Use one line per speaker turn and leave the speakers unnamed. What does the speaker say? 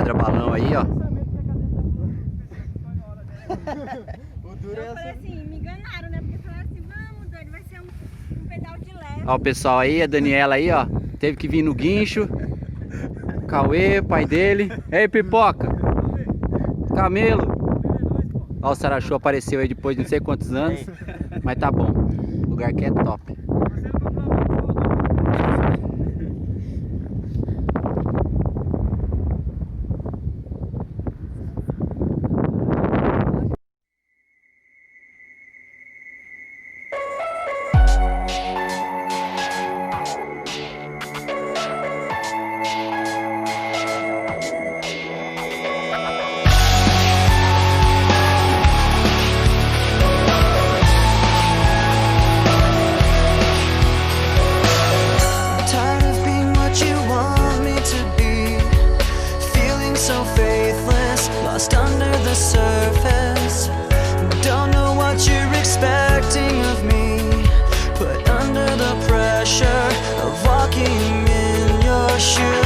pedra balão aí, ó.
Eu falei assim, me enganaram, né? Porque falaram assim, vamos, Dani, vai ser um pedal de leve.
Ó o pessoal aí, a Daniela aí, ó. Teve que vir no guincho. Cauê, pai dele. Ei, Pipoca. Camelo. Ó, o Sarachô apareceu aí depois de não sei quantos anos. Mas tá bom. O lugar aqui é top.
Lost under the surface. Don't know what you're expecting of me. Put under the pressure of walking in your shoes.